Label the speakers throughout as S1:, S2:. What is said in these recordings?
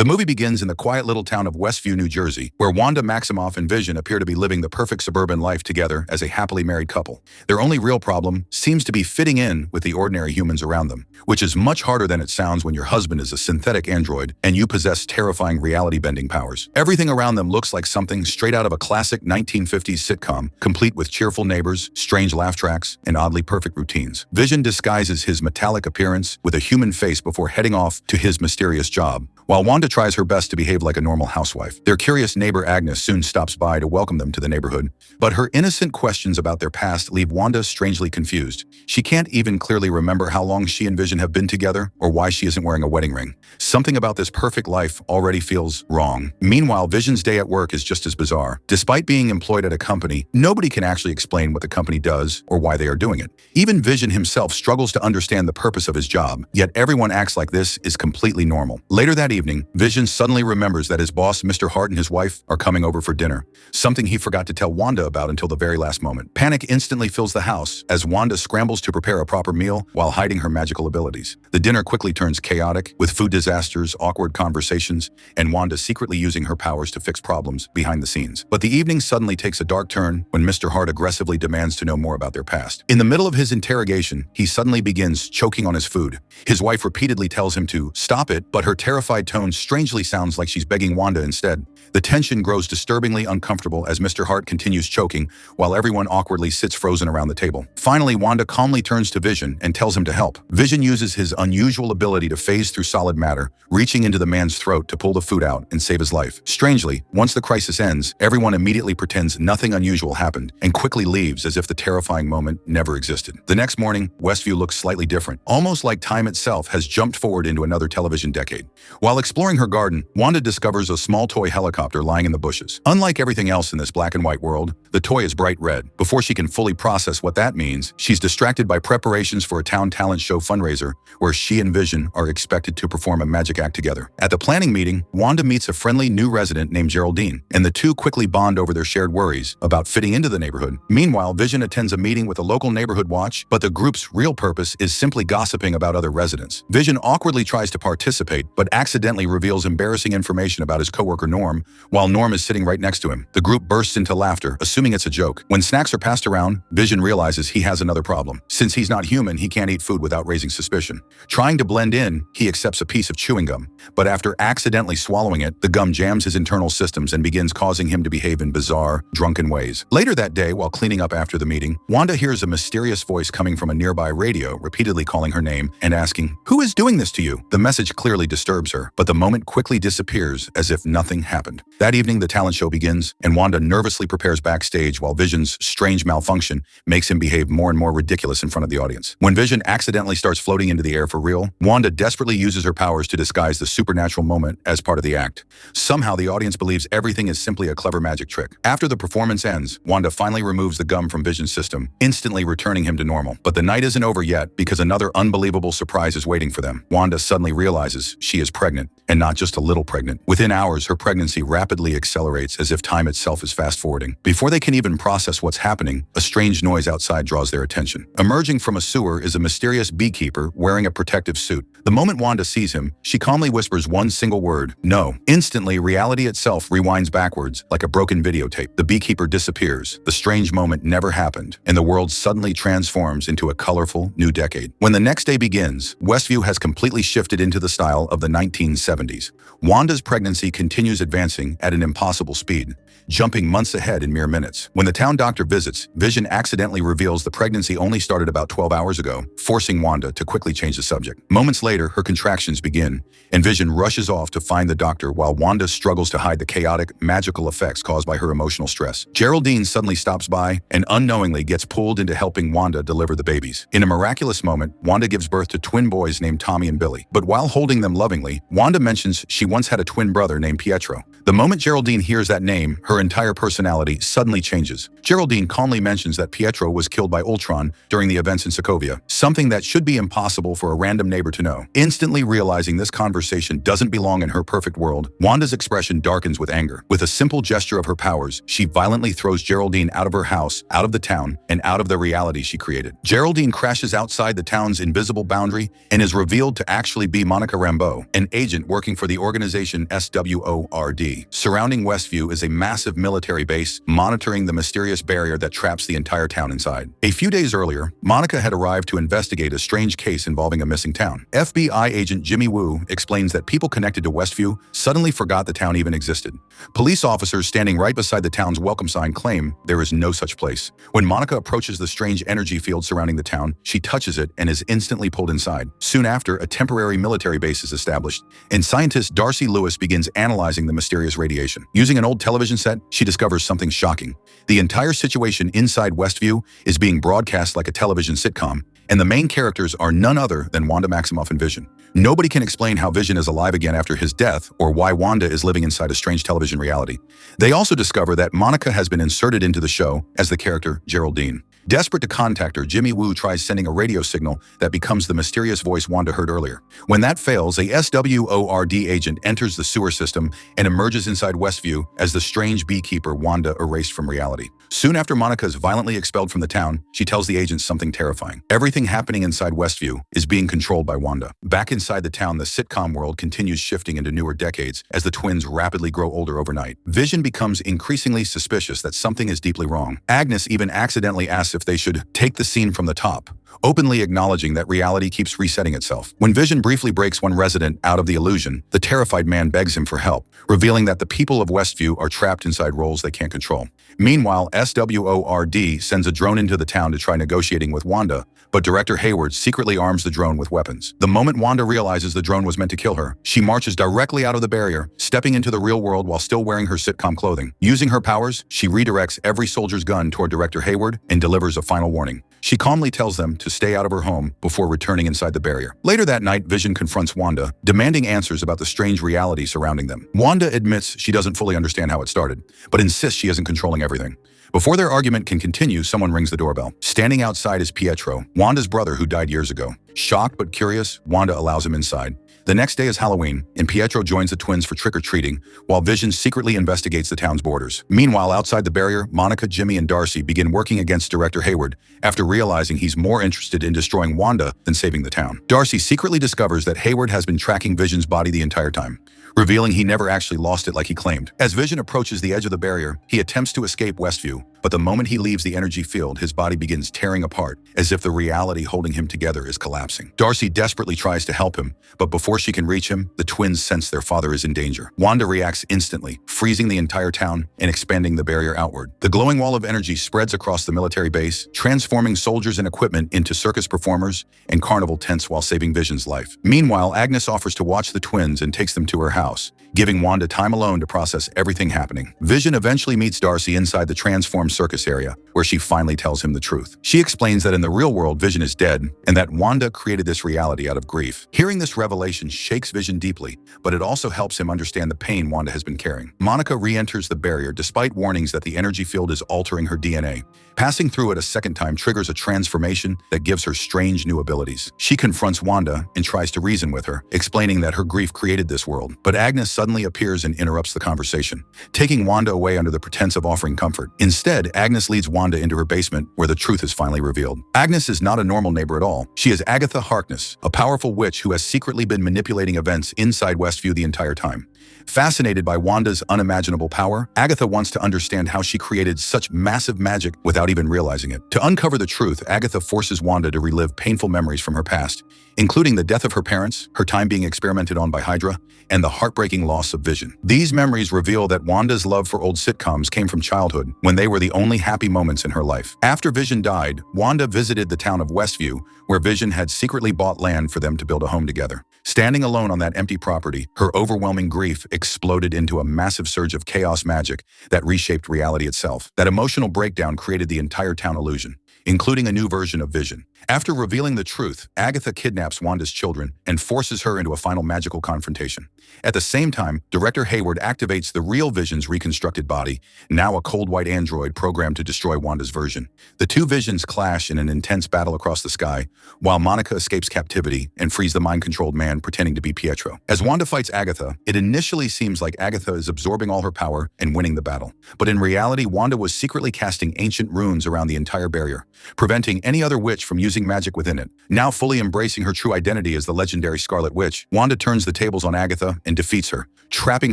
S1: The movie begins in the quiet little town of Westview, New Jersey, where Wanda Maximoff and Vision appear to be living the perfect suburban life together as a happily married couple. Their only real problem seems to be fitting in with the ordinary humans around them, which is much harder than it sounds when your husband is a synthetic android and you possess terrifying reality-bending powers. Everything around them looks like something straight out of a classic 1950s sitcom, complete with cheerful neighbors, strange laugh tracks, and oddly perfect routines. Vision disguises his metallic appearance with a human face before heading off to his mysterious job, while Wanda tries her best to behave like a normal housewife. Their curious neighbor Agnes soon stops by to welcome them to the neighborhood, but her innocent questions about their past leave Wanda strangely confused. She can't even clearly remember how long she and Vision have been together or why she isn't wearing a wedding ring. Something about this perfect life already feels wrong. Meanwhile, Vision's day at work is just as bizarre. Despite being employed at a company, nobody can actually explain what the company does or why they are doing it. Even Vision himself struggles to understand the purpose of his job, yet everyone acts like this is completely normal. Later that evening, Vision suddenly remembers that his boss, Mr. Hart, and his wife are coming over for dinner, something he forgot to tell Wanda about until the very last moment. Panic instantly fills the house as Wanda scrambles to prepare a proper meal while hiding her magical abilities. The dinner quickly turns chaotic, with food disasters, awkward conversations, and Wanda secretly using her powers to fix problems behind the scenes. But the evening suddenly takes a dark turn when Mr. Hart aggressively demands to know more about their past. In the middle of his interrogation, he suddenly begins choking on his food. His wife repeatedly tells him to stop it, but her terrified tone strangely sounds like she's begging Wanda instead. The tension grows disturbingly uncomfortable as Mr. Hart continues choking, while everyone awkwardly sits frozen around the table. Finally, Wanda calmly turns to Vision and tells him to help. Vision uses his unusual ability to phase through solid matter, reaching into the man's throat to pull the food out and save his life. Strangely, once the crisis ends, everyone immediately pretends nothing unusual happened and quickly leaves as if the terrifying moment never existed. The next morning, Westview looks slightly different, almost like time itself has jumped forward into another television decade. While exploring her garden, Wanda discovers a small toy helicopter lying in the bushes. Unlike everything else in this black and white world, the toy is bright red. Before she can fully process what that means, she's distracted by preparations for a town talent show fundraiser where she and Vision are expected to perform a magic act together. At the planning meeting, Wanda meets a friendly new resident named Geraldine, and the two quickly bond over their shared worries about fitting into the neighborhood. Meanwhile, Vision attends a meeting with a local neighborhood watch, but the group's real purpose is simply gossiping about other residents. Vision awkwardly tries to participate, but accidentally reveals embarrassing information about his coworker Norm, while Norm is sitting right next to him. The group bursts into laughter, assuming it's a joke. When snacks are passed around, Vision realizes he has another problem. Since he's not human, he can't eat food without raising suspicion. Trying to blend in, he accepts a piece of chewing gum, but after accidentally swallowing it, the gum jams his internal systems and begins causing him to behave in bizarre, drunken ways. Later that day, while cleaning up after the meeting, Wanda hears a mysterious voice coming from a nearby radio, repeatedly calling her name and asking, "Who is doing this to you?" The message clearly disturbs her, but the moment quickly disappears as if nothing happened. That evening, the talent show begins, and Wanda nervously prepares backstage while Vision's strange malfunction makes him behave more and more ridiculous in front of the audience. When Vision accidentally starts floating into the air for real, Wanda desperately uses her powers to disguise the supernatural moment as part of the act. Somehow, the audience believes everything is simply a clever magic trick. After the performance ends, Wanda finally removes the gum from Vision's system, instantly returning him to normal. But the night isn't over yet because another unbelievable surprise is waiting for them. Wanda suddenly realizes she is pregnant, and not just a little pregnant. Within hours, her pregnancy rapidly accelerates as if time itself is fast-forwarding. Before they can even process what's happening, a strange noise outside draws their attention. Emerging from a sewer is a mysterious beekeeper wearing a protective suit. The moment Wanda sees him, she calmly whispers one single word, "No." Instantly, reality itself rewinds backwards like a broken videotape. The beekeeper disappears. The strange moment never happened, and the world suddenly transforms into a colorful new decade. When the next day begins, Westview has completely shifted into the style of the 1970s. Wanda's pregnancy continues advancing at an impossible speed, jumping months ahead in mere minutes. When the town doctor visits, Vision accidentally reveals the pregnancy only started about 12 hours ago, forcing Wanda to quickly change the subject. Moments later, her contractions begin, and Vision rushes off to find the doctor while Wanda struggles to hide the chaotic, magical effects caused by her emotional stress. Geraldine suddenly stops by and unknowingly gets pulled into helping Wanda deliver the babies. In a miraculous moment, Wanda gives birth to twin boys named Tommy and Billy. But while holding them lovingly, Wanda mentions she once had a twin brother named Pietro. The moment Geraldine hears that name, her entire personality suddenly changes. Geraldine calmly mentions that Pietro was killed by Ultron during the events in Sokovia, something that should be impossible for a random neighbor to know. Instantly realizing this conversation doesn't belong in her perfect world, Wanda's expression darkens with anger. With a simple gesture of her powers, she violently throws Geraldine out of her house, out of the town, and out of the reality she created. Geraldine crashes outside the town's invisible boundary and is revealed to actually be Monica Rambeau, an agent working for the organization SWORD. Surrounding Westview is a massive military base, monitoring the mysterious barrier that traps the entire town inside. A few days earlier, Monica had arrived to investigate a strange case involving a missing town. FBI agent Jimmy Woo explains that people connected to Westview suddenly forgot the town even existed. Police officers standing right beside the town's welcome sign claim there is no such place. When Monica approaches the strange energy field surrounding the town, she touches it and is instantly pulled inside. Soon after, a temporary military base is established, and scientist Darcy Lewis begins analyzing the mysterious radiation. Using an old television set, she discovers something shocking. The entire situation inside Westview is being broadcast like a television sitcom, and the main characters are none other than Wanda Maximoff and Vision. Nobody can explain how Vision is alive again after his death or why Wanda is living inside a strange television reality. They also discover that Monica has been inserted into the show as the character Geraldine. Desperate to contact her, Jimmy Woo tries sending a radio signal that becomes the mysterious voice Wanda heard earlier. When that fails, a SWORD agent enters the sewer system and emerges inside Westview as the strange beekeeper Wanda erased from reality. Soon after Monica is violently expelled from the town, she tells the agent something terrifying. Everything happening inside Westview is being controlled by Wanda. Back inside the town, the sitcom world continues shifting into newer decades as the twins rapidly grow older overnight. Vision becomes increasingly suspicious that something is deeply wrong. Agnes even accidentally asks if they should take the scene from the top, openly acknowledging that reality keeps resetting itself. When Vision briefly breaks one resident out of the illusion, the terrified man begs him for help, revealing that the people of Westview are trapped inside roles they can't control. Meanwhile, SWORD sends a drone into the town to try negotiating with Wanda, but Director Hayward secretly arms the drone with weapons. The moment Wanda realizes the drone was meant to kill her, she marches directly out of the barrier, stepping into the real world while still wearing her sitcom clothing. Using her powers, she redirects every soldier's gun toward Director Hayward and delivers a final warning. She calmly tells them to stay out of her home before returning inside the barrier. Later that night, Vision confronts Wanda, demanding answers about the strange reality surrounding them. Wanda admits she doesn't fully understand how it started, but insists she isn't controlling everything. Before their argument can continue, someone rings the doorbell. Standing outside is Pietro, Wanda's brother who died years ago. Shocked but curious, Wanda allows him inside. The next day is Halloween, and Pietro joins the twins for trick-or-treating, while Vision secretly investigates the town's borders. Meanwhile, outside the barrier, Monica, Jimmy, and Darcy begin working against Director Hayward after realizing he's more interested in destroying Wanda than saving the town. Darcy secretly discovers that Hayward has been tracking Vision's body the entire time, revealing he never actually lost it like he claimed. As Vision approaches the edge of the barrier, he attempts to escape Westview, but the moment he leaves the energy field, his body begins tearing apart, as if the reality holding him together is collapsing. Darcy desperately tries to help him, but before she can reach him, the twins sense their father is in danger. Wanda reacts instantly, freezing the entire town and expanding the barrier outward. The glowing wall of energy spreads across the military base, transforming soldiers and equipment into circus performers and carnival tents while saving Vision's life. Meanwhile, Agnes offers to watch the twins and takes them to her house, giving Wanda time alone to process everything happening. Vision eventually meets Darcy inside the transformed circus area, where she finally tells him the truth. She explains that in the real world, Vision is dead, and that Wanda created this reality out of grief. Hearing this revelation shakes Vision deeply, but it also helps him understand the pain Wanda has been carrying. Monica re-enters the barrier despite warnings that the energy field is altering her DNA. Passing through it a second time triggers a transformation that gives her strange new abilities. She confronts Wanda and tries to reason with her, explaining that her grief created this world, but Agnes suddenly appears and interrupts the conversation, taking Wanda away under the pretense of offering comfort. Instead, Agnes leads Wanda into her basement, where the truth is finally revealed. Agnes is not a normal neighbor at all. She is Agatha Harkness, a powerful witch who has secretly been manipulating events inside Westview the entire time. Fascinated by Wanda's unimaginable power, Agatha wants to understand how she created such massive magic without even realizing it. To uncover the truth, Agatha forces Wanda to relive painful memories from her past, including the death of her parents, her time being experimented on by Hydra, and the heartbreaking loss of Vision. These memories reveal that Wanda's love for old sitcoms came from childhood, when they were the only happy moments in her life. After Vision died, Wanda visited the town of Westview, where Vision had secretly bought land for them to build a home together. Standing alone on that empty property, her overwhelming grief exploded into a massive surge of chaos magic that reshaped reality itself. That emotional breakdown created the entire town illusion, including a new version of Vision. After revealing the truth, Agatha kidnaps Wanda's children and forces her into a final magical confrontation. At the same time, Director Hayward activates the real Vision's reconstructed body, now a cold white android programmed to destroy Wanda's version. The two Visions clash in an intense battle across the sky, while Monica escapes captivity and frees the mind-controlled man pretending to be Pietro. As Wanda fights Agatha, it initially seems like Agatha is absorbing all her power and winning the battle. But in reality, Wanda was secretly casting ancient runes around the entire barrier, preventing any other witch from using magic within it. Now fully embracing her true identity as the legendary Scarlet Witch, Wanda turns the tables on Agatha and defeats her, trapping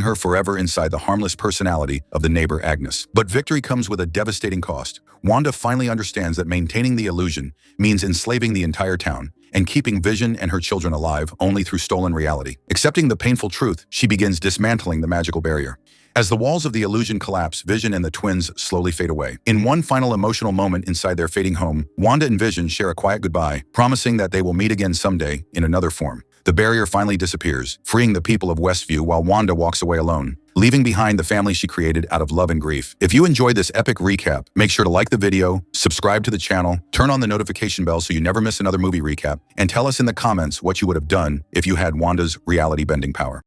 S1: her forever inside the harmless personality of the neighbor Agnes. But victory comes with a devastating cost. Wanda finally understands that maintaining the illusion means enslaving the entire town and keeping Vision and her children alive only through stolen reality. Accepting the painful truth, she begins dismantling the magical barrier. As the walls of the illusion collapse, Vision and the twins slowly fade away. In one final emotional moment inside their fading home, Wanda and Vision share a quiet goodbye, promising that they will meet again someday in another form. The barrier finally disappears, freeing the people of Westview while Wanda walks away alone, leaving behind the family she created out of love and grief. If you enjoyed this epic recap, make sure to like the video, subscribe to the channel, turn on the notification bell so you never miss another movie recap, and tell us in the comments what you would have done if you had Wanda's reality-bending power.